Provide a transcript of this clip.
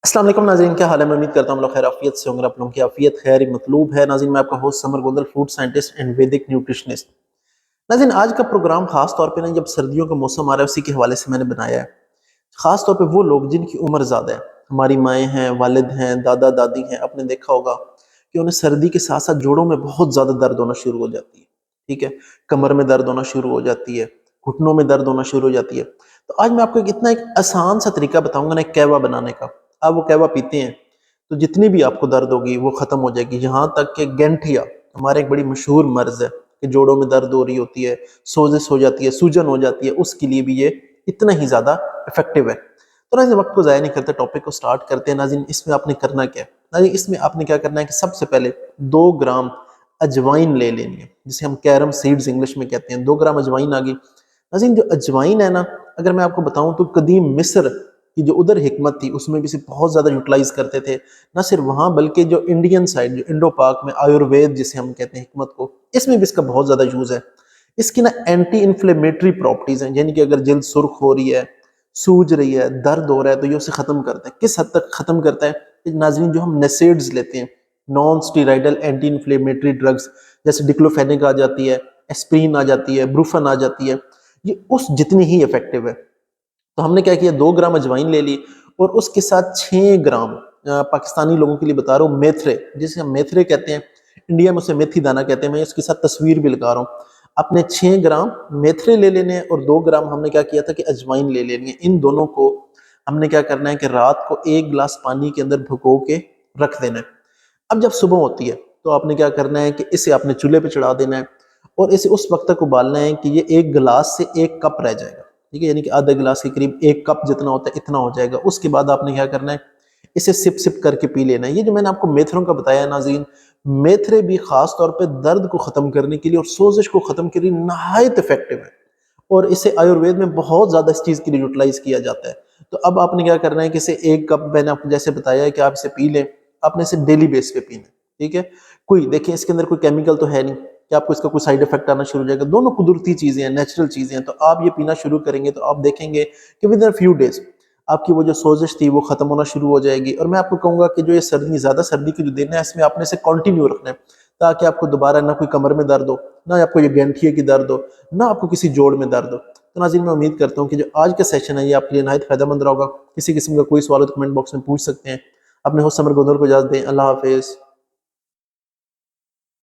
السلام علیکم ناظرین، کیا حال ہے؟ میں امید کرتا ہوں لوگ خیر عافیت سے ہوں گے۔ آپ لوگوں کی عافیت خیر مطلوب ہے۔ ناظرین، میں آپ کا host Samar Gondal, food scientist and Vedic nutritionist. ناظرین، آج کا پروگرام خاص طور پہ جب سردیوں کا موسم آ رہا ہے اسی کے حوالے سے میں نے بنایا ہے۔ خاص طور پہ وہ لوگ جن کی عمر زیادہ ہے، ہماری مائیں ہیں، والد ہیں، دادا دادی ہیں، آپ نے دیکھا ہوگا کہ انہیں سردی کے ساتھ ساتھ جوڑوں میں بہت زیادہ درد ہونا شروع ہو جاتی ہے، ٹھیک ہے، کمر میں درد ہونا شروع ہو جاتی ہے، گھٹنوں میں درد ہونا شروع ہو جاتی ہے۔ تو آج میں آپ کو ایک آسان سا طریقہ بتاؤں گا نا، ایک قہوہ بنانے کا۔ آپ وہ قہوہ پیتے ہیں تو جتنی بھی آپ کو درد ہوگی وہ ختم ہو جائے گی، یہاں تک کہ گینٹھیا ہمارے ایک بڑی مشہور مرض ہے کہ جوڑوں میں درد ہو رہی ہوتی ہے، سوزش ہو جاتی ہے، سوجن ہو جاتی ہے، اس کے لیے بھی یہ اتنا ہی زیادہ افیکٹو ہے۔ تو ناظرین، وقت کو ضائع نہیں کرتے، ٹاپک کو سٹارٹ کرتے ہیں۔ ناظرین، اس میں آپ نے کرنا کیا ہے؟ ناظرین، اس میں آپ نے کیا کرنا ہے کہ سب سے پہلے 2 گرام اجوائن لے لینی ہے، جسے ہم کیرم سیڈز انگلش میں کہتے ہیں۔ 2 گرام اجوائن آگی۔ ناظرین، جو اجوائن ہے نا، اگر میں آپ کو بتاؤں تو قدیم مصر کی جو ادھر حکمت تھی اس میں بھی اسے بہت زیادہ یوٹیلائز کرتے تھے، نہ صرف وہاں بلکہ جو انڈین سائڈ، جو انڈو پاک میں آیوروید جسے ہم کہتے ہیں حکمت کو، اس میں بھی اس کا بہت زیادہ یوز ہے۔ اس کی نا اینٹی انفلیمیٹری پراپرٹیز ہیں، یعنی کہ اگر جلد سرخ ہو رہی ہے، سوج رہی ہے، درد ہو رہا ہے، تو یہ اسے ختم کرتا ہے۔ کس حد تک ختم کرتا ہے؟ ناظرین، جو ہم نیسیڈز لیتے ہیں، نان سٹیرائڈل اینٹی انفلیمیٹری ڈرگز، جیسے ڈکلوفینک آ جاتی ہے، ایسپرین آ جاتی ہے، بروفن آ جاتی ہے، یہ اس جتنی ہی افیکٹو ہے۔ تو ہم نے کیا کیا، 2 گرام اجوائن لے لی اور اس کے ساتھ 6 گرام پاکستانی لوگوں کے لیے بتا رہا ہوں، میتھرے، جسے ہم میتھرے کہتے ہیں، انڈیا میں اسے میتھی دانہ کہتے ہیں۔ میں اس کے ساتھ تصویر بھی لگا رہا ہوں۔ اپنے 6 گرام میتھرے لے لینے ہیں اور 2 گرام ہم نے کیا کیا تھا کہ اجوائن لے لینی ہے۔ ان دونوں کو ہم نے کیا کرنا ہے کہ رات کو 1 گلاس پانی کے اندر بھگو کے رکھ دینا ہے۔ اب جب صبح ہوتی ہے تو آپ نے کیا کرنا ہے کہ اسے آپ نے چولہے پہ چڑھا دینا ہے اور اسے اس وقت تک ابالنا ہے کہ یہ 1 گلاس سے 1 کپ رہ جائے گا، ٹھیک ہے، یعنی کہ آدھا گلاس کے قریب 1 کپ جتنا ہوتا ہے اتنا ہو جائے گا۔ اس کے بعد آپ نے کیا کرنا ہے، اسے سپ سپ کر کے پی لینا ہے۔ یہ جو میں نے آپ کو میتھروں کا بتایا ہے ناظرین، میتھرے بھی خاص طور پہ درد کو ختم کرنے کے لیے اور سوزش کو ختم کرنے کے لیے نہایت افیکٹو ہے، اور اسے آیوروید میں بہت زیادہ اس چیز کے لیے یوٹیلائز کیا جاتا ہے۔ تو اب آپ نے کیا کرنا ہے کہ اسے 1 کپ میں نے آپ کو جیسے بتایا ہے کہ آپ اسے پی لیں، آپ نے اسے ڈیلی بیس پہ پینا ہے، ٹھیک ہے۔ کوئی دیکھیں اس کے اندر کوئی کیمیکل تو ہے نہیں کہ آپ کو اس کا کوئی سائیڈ افیکٹ آنا شروع ہو جائے گا، دونوں قدرتی چیزیں ہیں، نیچرل چیزیں ہیں۔ تو آپ یہ پینا شروع کریں گے تو آپ دیکھیں گے کہ ود ان فیو ڈیز آپ کی وہ جو سوزش تھی وہ ختم ہونا شروع ہو جائے گی۔ اور میں آپ کو کہوں گا کہ جو یہ سردی، زیادہ سردی کے جو دن ہے، اس میں آپ نے اسے کنٹینیو رکھنا ہے تاکہ آپ کو دوبارہ نہ کوئی کمر میں درد ہو، نہ آپ کو یہ گینٹھیے کی درد ہو، نہ آپ کو کسی جوڑ میں درد ہو۔ تو ناظرین، میں امید کرتا ہوں کہ جو آج کا سیشن ہے یہ آپ کے لیے نہایت فائدہ مند رہا ہوگا۔ کسی قسم کا کوئی سوال ہو تو کمنٹ باکس میں پوچھ سکتے ہیں۔ اپنے ہوسٹ سمر گوندل کو اجازت دیں۔ اللہ حافظ۔